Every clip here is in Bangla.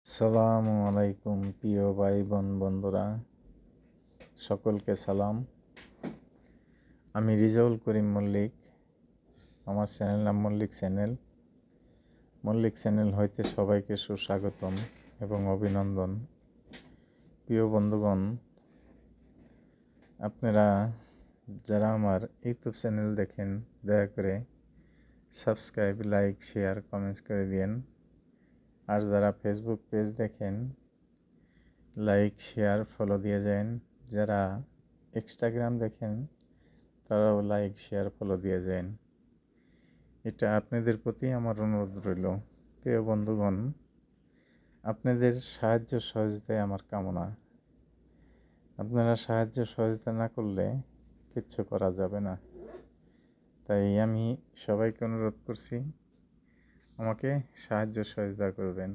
আসসালামু আলাইকুম প্রিয় ভাই বোন বন্ধুরা, সকলকে সালাম। আমি রিজাউল করিম মল্লিক। আমার চ্যানেল নাম মল্লিক চ্যানেল হইতে সবাইকে সুস্বাগতম এবং অভিনন্দন। প্রিয় বন্ধুগণ, আপনারা যারা আমার ইউটিউব চ্যানেল দেখেন, দয়া করে সাবস্ক্রাইব, লাইক, শেয়ার, কমেন্টস করে দিন। আর যারা ফেসবুক পেজ দেখেন, লাইক, শেয়ার, ফলো দিয়ে যান। যারা ইনস্টাগ্রাম দেখেন, তারাও লাইক, শেয়ার, ফলো দিয়ে যান। এটা আপনাদের প্রতি আমার অনুরোধ রইল। প্রিয় বন্ধুগণ, আপনাদের সাহায্য সহযোগিতায় আমার কামনা। আপনারা সাহায্য সহযোগিতা না করলে কিচ্ছু করা যাবে না। তাই আমি সবাইকে অনুরোধ করছি, আমাকে সাহায্য সহযোগিতা করবেন।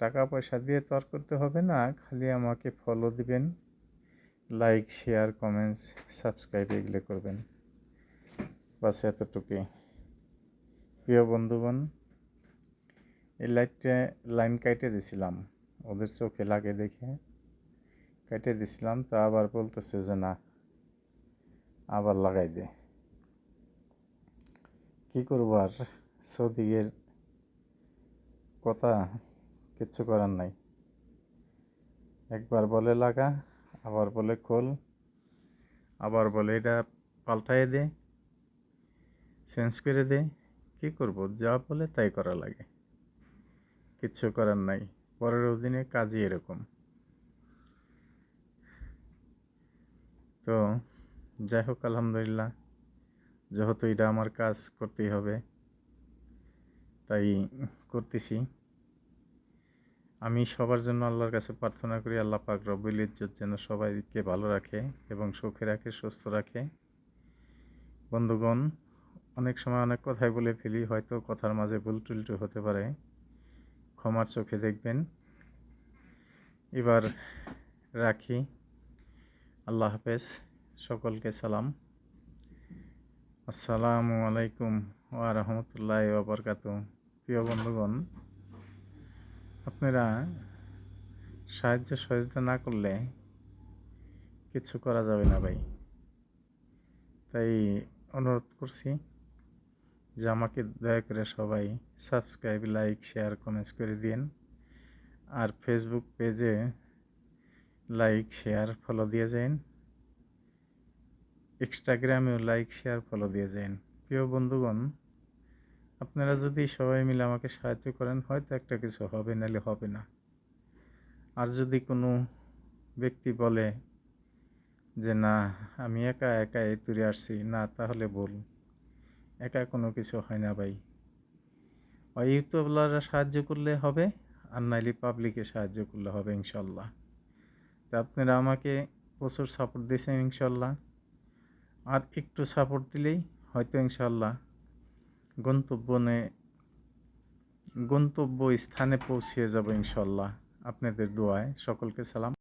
টাকা পয়সা দিয়ে তো আর করতে হবে না, খালি আমাকে ফলো দিবেন, লাইক, শেয়ার, কমেন্টস, সাবস্ক্রাইব এগুলো করবেন। বাস এতটুকুই। প্রিয় বন্ধুগণ, এই লাইন কাটে দিছিলাম, ওদের চোখে লাগে দেখে কেটে দিছিলাম। তা আবার বলতেছে যে না, আবার লাগাই দে। কী করবো আর, সৌদিকের কথা, কিচ্ছু করার নাই। একবার বলে লাগা, আবার বলে খোল, আবার বলে এটা পাল্টাই দে, চেঞ্জ করে দে। কী করবো, যা বলে তাই করা লাগে, কিচ্ছু করার নাই। পরের অধীনে কাজই এরকম। তো যাই হোক, আলহামদুলিল্লাহ, যেহেতু এটা আমার কাজ করতেই হবে, তাই করতেছি। আমি সবার জন্য আল্লাহর কাছে প্রার্থনা করি, আল্লাহ পাক রব্বুল ইজ্জত যেন সবাইকে ভালো রাখে এবং সুখে রাখে, সুস্থ রাখে। বন্ধুগণ, অনেক সময় অনেক কথাই বলে ফেলি, হয়তো কথার মাঝে ভুল টুলটু হতে পারে, ক্ষমার চোখে দেখবেন। এবার রাখি। আল্লাহ হাফেজ, সকলকে সালাম। আসসালামু আলাইকুম ওয়া রাহমাতুল্লাহি ওয়া বারাকাতুহু। প্রিয় বন্ধুগণ, আপনারা সাহায্য সহযোগিতা না করলে কিছু করা যাবে না ভাই। তাই অনুরোধ করছি যে আমাকে দয়া করে সবাই সাবস্ক্রাইব, লাইক, শেয়ার, কমেন্টস করে দিন। আর ফেসবুক পেজে লাইক, শেয়ার, ফলো দিয়ে যান। ইনস্টাগ্রামেও লাইক, শেয়ার, ফলো দিয়ে যান। প্রিয় বন্ধুগণ, আপনারা যদি সবাই মিলে আমাকে সাহায্য করেন, হয়তো একটা কিছু হবে, নাহলে হবে না। আর যদি কোনো ব্যক্তি বলে যে না, আমি একা একা এই তুলে আসছি, না, তাহলে ভুল। একা কোনো কিছু হয় না ভাই। ওই ইউটিউবওয়ালারা সাহায্য করলে হবে, আর নাইলে পাবলিকে সাহায্য করলে হবে ইনশাল্লাহ। তা আপনারা আমাকে প্রচুর সাপোর্ট দিয়েছেন ইনশাল্লাহ। আর একটু সাপোর্ট দিলেই হয়তো ইনশাল্লাহ গন্তব্য স্থানে পৌঁছে যাব ইনশাল্লাহ। আপনাদের দোয়ায়। সকলকে সালাম।